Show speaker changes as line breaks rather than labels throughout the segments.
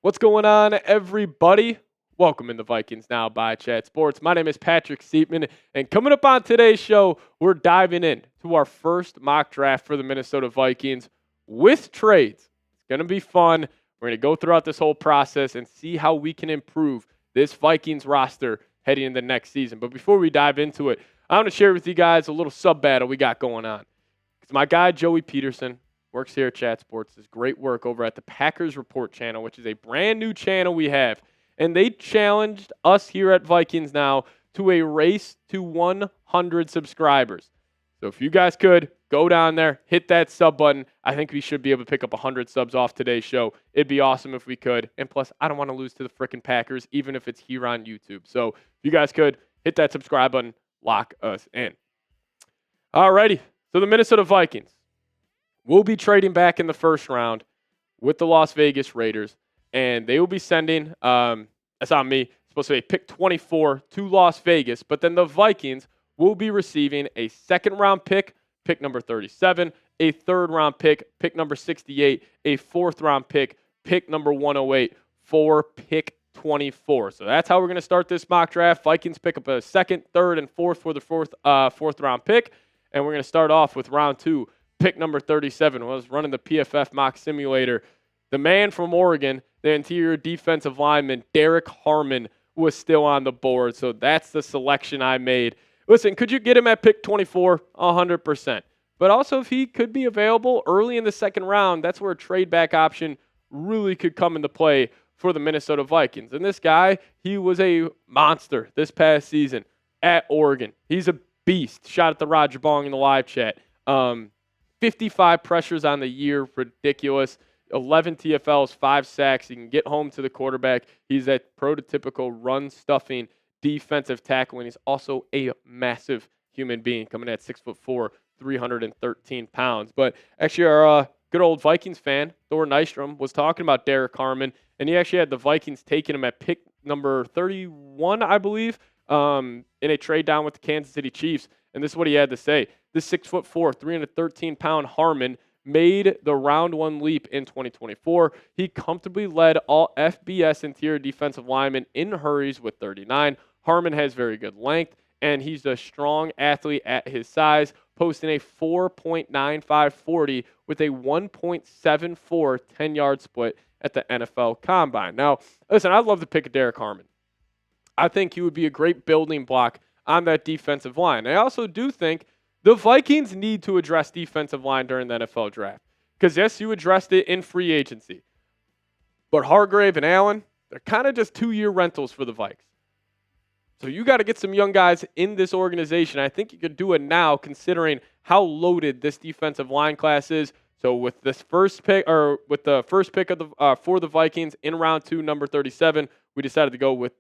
What's going on, everybody? Welcome in the Vikings Now by Chat Sports. My name is Patrick Siepman, and coming up on today's show, we're diving in to our first mock draft for the Minnesota Vikings with trades. It's going to be fun. We're going to go throughout this whole process and see how we can improve this Vikings roster heading into next season. But before we dive into it, I want to share with you guys a little sub battle we got going on. It's my guy, Joey Peterson, works here at Chat Sports, does great work over at the Packers Report channel, which is a brand new channel we have. And they challenged us here at Vikings Now to a race to 100 subscribers. So if you guys could, go down there, hit that sub button. I think we should be able to pick up 100 subs off today's show. It'd be awesome if we could. And plus, I don't want to lose to the frickin' Packers, even if it's here on YouTube. So if you guys could, hit that subscribe button, lock us in. Alrighty, so the Minnesota Vikings will be trading back in the first round with the Las Vegas Raiders, and they will be sending, that's on me, supposed to be pick 24 to Las Vegas, but then the Vikings will be receiving a second-round pick, pick number 37, a third-round pick, pick number 68, a fourth-round pick, pick number 108, for pick 24. So that's how we're going to start this mock draft. Vikings pick up a second, third, and fourth for the fourth-round pick, and we're going to start off with round two. Pick number 37 was running the PFF mock simulator. The man from Oregon, the interior defensive lineman, Derrick Harmon, was still on the board. So that's the selection I made. Listen, could you get him at pick 24? 100%. But also, if he could be available early in the second round, that's where a trade back option really could come into play for the Minnesota Vikings. And this guy, he was a monster this past season at Oregon. He's a beast. Shot at the Roger Bong in the live chat. 55 pressures on the year, ridiculous. 11 TFLs, 5 sacks. He can get home to the quarterback. He's that prototypical run-stuffing defensive tackle, and he's also a massive human being, coming at 6'4", 313 pounds. But actually, our good old Vikings fan, Thor Nystrom, was talking about Derrick Harmon, and he actually had the Vikings taking him at pick number 31, I believe, in a trade down with the Kansas City Chiefs. And this is what he had to say. This 6'4", 313-pound Harmon made the round one leap in 2024. He comfortably led all FBS interior defensive linemen in hurries with 39. Harmon has very good length, and he's a strong athlete at his size, posting a 4.95 40 with a 1.74 10-yard split at the NFL Combine. Now, listen, I'd love to pick a Derrick Harmon. I think he would be a great building block on that defensive line. I also do think the Vikings need to address defensive line during the NFL draft. Because, yes, you addressed it in free agency. But Hargrave and Allen, they're kind of just 2-year rentals for the Vikes. So you got to get some young guys in this organization. I think you could do it now, considering how loaded this defensive line class is. So with this first pick, or with the first pick of the for the Vikings in round 2, number 37, we decided to go with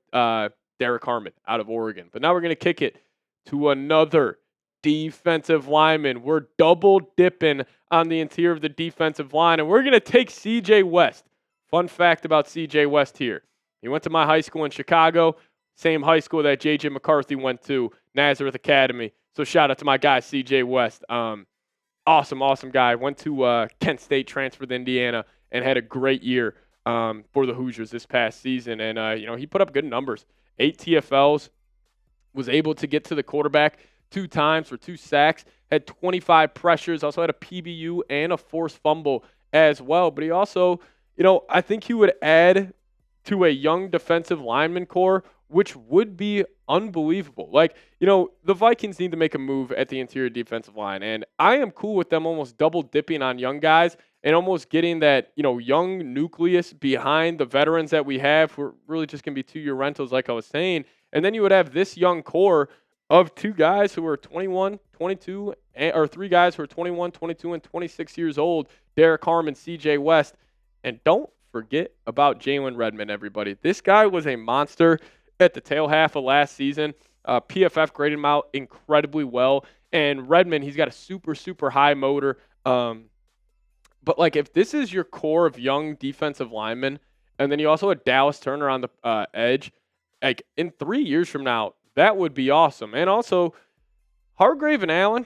Derrick Harmon out of Oregon. But now we're going to kick it to another defensive lineman. We're double dipping on the interior of the defensive line, and we're going to take C.J. West. Fun fact about C.J. West here. He went to my high school in Chicago, same high school that J.J. McCarthy went to, Nazareth Academy. So shout out to my guy, C.J. West. Awesome guy. Went to Kent State, transferred to Indiana, and had a great year for the Hoosiers this past season. And, he put up good numbers. 8 TFLs, was able to get to the quarterback 2 times for 2 sacks, had 25 pressures, also had a PBU and a forced fumble as well. But he also, I think he would add to a young defensive lineman core, which would be unbelievable. The Vikings need to make a move at the interior defensive line, and I am cool with them almost double dipping on young guys and almost getting that, young nucleus behind the veterans that we have, who are really just going to be 2-year rentals, like I was saying. And then you would have this young core of 2 guys who are 21, 22, or 3 guys who are 21, 22, and 26 years old, Derrick Harmon, C.J. West. And don't forget about Jalen Redmond, everybody. This guy was a monster at the tail half of last season. PFF graded him out incredibly well. And Redmond, he's got a super, super high motor. But, if this is your core of young defensive linemen, and then you also had Dallas Turner on the edge, in 3 years from now, that would be awesome. And also, Hargrave and Allen,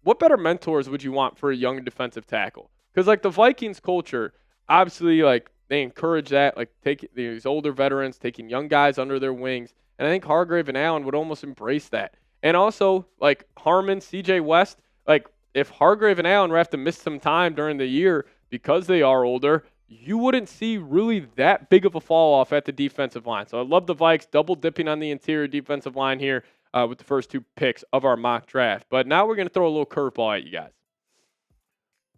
what better mentors would you want for a young defensive tackle? Because, the Vikings culture, obviously, they encourage that, like take these older veterans, taking young guys under their wings. And I think Hargrave and Allen would almost embrace that. And also, like Harmon, CJ West, like if Hargrave and Allen were have to miss some time during the year because they are older, you wouldn't see really that big of a fall off at the defensive line. So I love the Vikes double dipping on the interior defensive line here with the first 2 picks of our mock draft. But now we're going to throw a little curveball at you guys.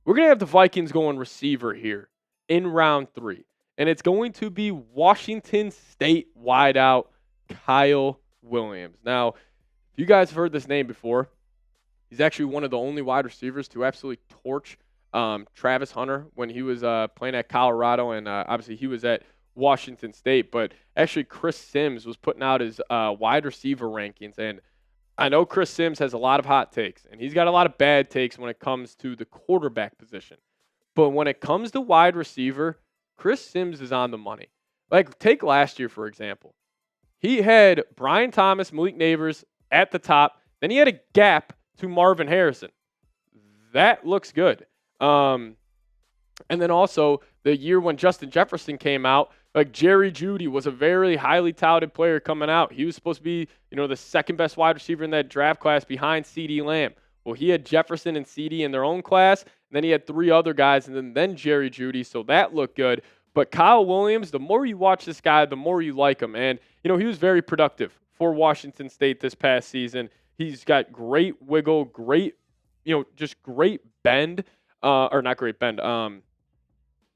We're going to have the Vikings going receiver here in round 3. And it's going to be Washington State wideout Kyle Williams. Now, if you guys have heard this name before, he's actually one of the only wide receivers to absolutely torch Travis Hunter when he was playing at Colorado, and obviously he was at Washington State. But actually, Chris Sims was putting out his wide receiver rankings, and I know Chris Sims has a lot of hot takes, and he's got a lot of bad takes when it comes to the quarterback position. But when it comes to wide receiver, Chris Sims is on the money. Like, take last year, for example. He had Brian Thomas, Malik Neighbors at the top. Then he had a gap to Marvin Harrison. That looks good. And then also the year when Justin Jefferson came out, like Jerry Jeudy was a very highly touted player coming out. He was supposed to be, the second best wide receiver in that draft class behind CeeDee Lamb. Well, he had Jefferson and CeeDee in their own class, and then he had 3 other guys, and then Jerry Jeudy, so that looked good. But Kyle Williams, the more you watch this guy, the more you like him. And, he was very productive for Washington State this past season. He's got great wiggle, great, just great bend, or not great bend,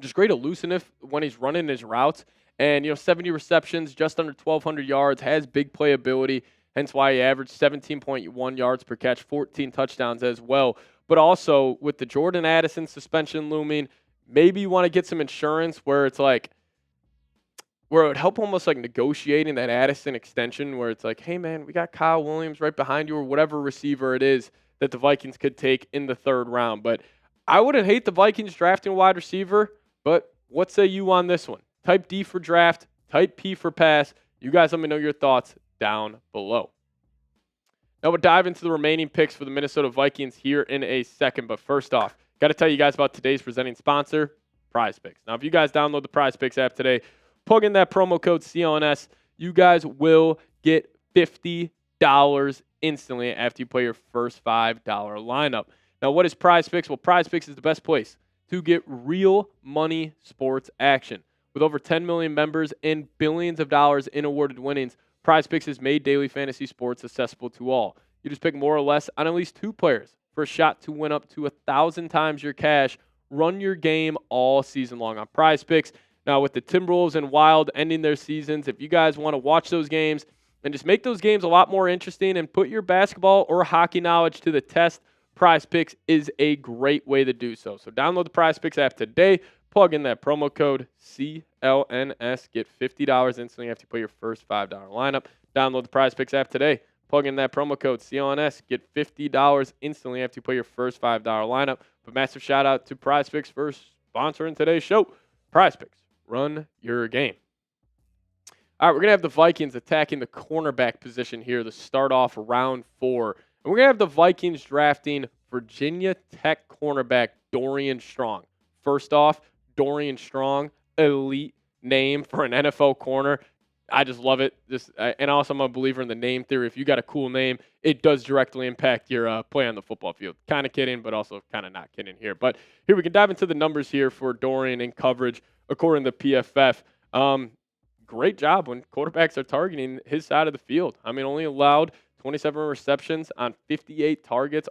just great elusiveness when he's running his routes. And, 70 receptions, just under 1,200 yards, has big playability, hence why he averaged 17.1 yards per catch, 14 touchdowns as well. But also, with the Jordan Addison suspension looming, maybe you want to get some insurance where it's like, where it would help almost like negotiating that Addison extension where it's like, hey, man, we got Kyle Williams right behind you or whatever receiver it is that the Vikings could take in the 3rd round. But I wouldn't hate the Vikings drafting a wide receiver, but what say you on this one? Type D for draft, type P for pass. You guys let me know your thoughts down below. Now we'll dive into the remaining picks for the Minnesota Vikings here in a second. But first off, got to tell you guys about today's presenting sponsor, PrizePicks. Now, if you guys download the PrizePicks app today, plug in that promo code CLNS, you guys will get $50 instantly after you play your first $5 lineup. Now, what is PrizePicks? Well, PrizePicks is the best place to get real money sports action. With over 10 million members and billions of dollars in awarded winnings, PrizePicks has made daily fantasy sports accessible to all. You just pick more or less on at least 2 players for a shot to win up to 1,000 times your cash. Run your game all season long on PrizePicks. Now, with the Timberwolves and Wild ending their seasons, if you guys want to watch those games and just make those games a lot more interesting and put your basketball or hockey knowledge to the test, PrizePicks is a great way to do so. So download the PrizePicks app today. Plug in that promo code CLNS. Get $50 instantly after you play your first $5 lineup. Download the PrizePicks app today. Plug in that promo code CLNS. Get $50 instantly after you play your first $5 lineup. But massive shout out to PrizePicks for sponsoring today's show. PrizePicks, run your game. All right, we're going to have the Vikings attacking the cornerback position here to start off round 4. And we're going to have the Vikings drafting Virginia Tech cornerback Dorian Strong. First off, Dorian Strong, elite name for an NFL corner. I just love it. And also, I'm a believer in the name theory. If you got a cool name, it does directly impact your play on the football field. Kind of kidding, but also kind of not kidding here. But here we can dive into the numbers here for Dorian in coverage, according to PFF. Great job when quarterbacks are targeting his side of the field. I mean, only allowed 27 receptions on 58 targets,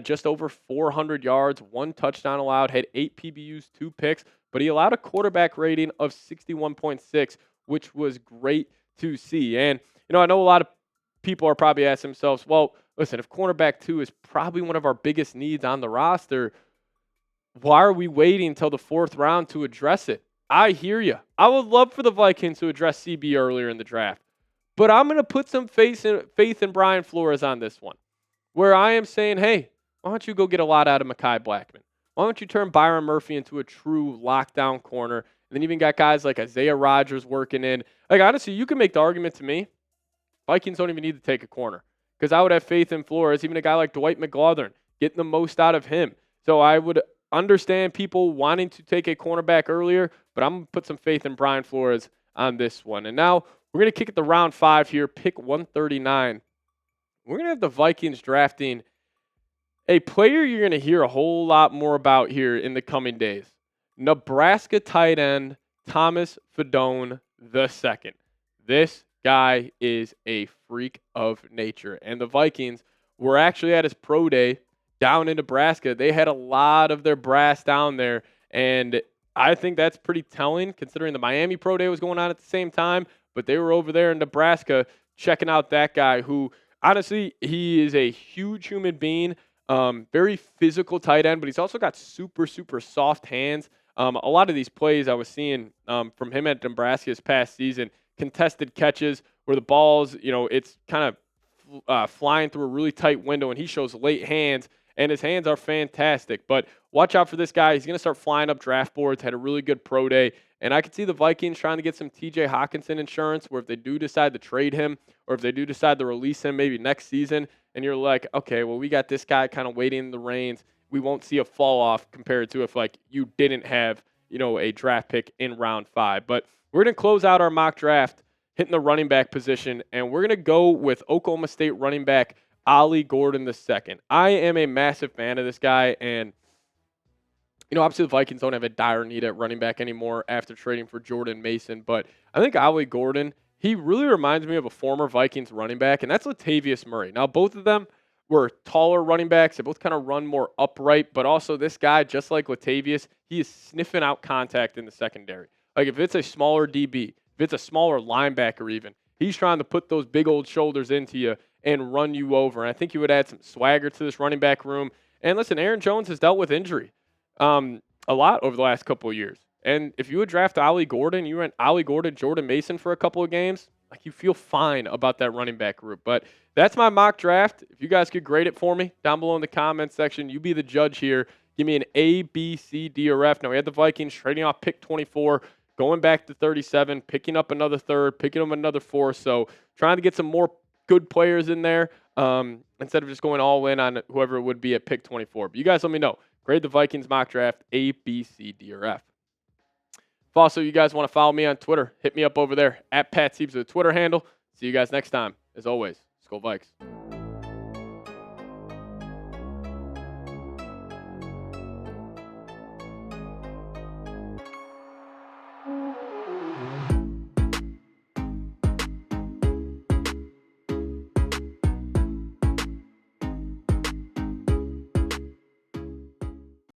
just over 400 yards, 1 touchdown allowed, had 8 PBUs, 2 picks, but he allowed a quarterback rating of 61.6, which was great to see. And, I know a lot of people are probably asking themselves, well, listen, if cornerback 2 is probably one of our biggest needs on the roster, why are we waiting until the 4th round to address it? I hear you. I would love for the Vikings to address CB earlier in the draft, but I'm going to put some faith in Brian Flores on this one, where I am saying, hey, why don't you go get a lot out of Mekhi Blackman? Why don't you turn Byron Murphy into a true lockdown corner? And then even got guys like Isaiah Rodgers working in. Like, honestly, you can make the argument to me, Vikings don't even need to take a corner because I would have faith in Flores, even a guy like Dwight McGlothern, getting the most out of him. So I would understand people wanting to take a cornerback earlier, but I'm going to put some faith in Brian Flores on this one. And now we're going to kick it to round 5 here, pick 139. We're going to have the Vikings drafting a player you're going to hear a whole lot more about here in the coming days. Nebraska tight end Thomas Fedone II. This guy is a freak of nature. And the Vikings were actually at his pro day down in Nebraska. They had a lot of their brass down there. And I think that's pretty telling considering the Miami pro day was going on at the same time. But they were over there in Nebraska checking out that guy who, honestly, he is a huge human being. Very physical tight end, but he's also got super, super soft hands. A lot of these plays I was seeing from him at Nebraska this past season, contested catches where the ball's, it's kind of flying through a really tight window, and he shows late hands, and his hands are fantastic. But watch out for this guy. He's going to start flying up draft boards, had a really good pro day, and I could see the Vikings trying to get some TJ Hawkinson insurance where if they do decide to trade him or if they do decide to release him maybe next season, and you're like, okay, well, we got this guy kind of waiting in the reins. We won't see a fall off compared to if like you didn't have, a draft pick in round 5. But we're going to close out our mock draft hitting the running back position, and we're going to go with Oklahoma State running back Ollie Gordon II. I am a massive fan of this guy, and obviously the Vikings don't have a dire need at running back anymore after trading for Jordan Mason, but I think Ollie Gordon, he really reminds me of a former Vikings running back, and that's Latavius Murray. Now, both of them were taller running backs. They both kind of run more upright, but also this guy, just like Latavius, he is sniffing out contact in the secondary. Like if it's a smaller DB, if it's a smaller linebacker even, he's trying to put those big old shoulders into you and run you over. And I think he would add some swagger to this running back room. And listen, Aaron Jones has dealt with injury a lot over the last couple of years. And if you would draft Ollie Gordon, you went Ollie Gordon, Jordan Mason for a couple of games, like you feel fine about that running back group. But that's my mock draft. If you guys could grade it for me down below in the comments section, you be the judge here. Give me an A, B, C, D, or F. Now, we had the Vikings trading off pick 24, going back to 37, picking up another third, picking up another fourth. So trying to get some more good players in there instead of just going all in on whoever it would be at pick 24. But you guys let me know. Grade the Vikings mock draft A, B, C, D, or F. If also you guys want to follow me on Twitter, hit me up over there at Pat Siepman, the Twitter handle. See you guys next time. As always, Skol Vikes.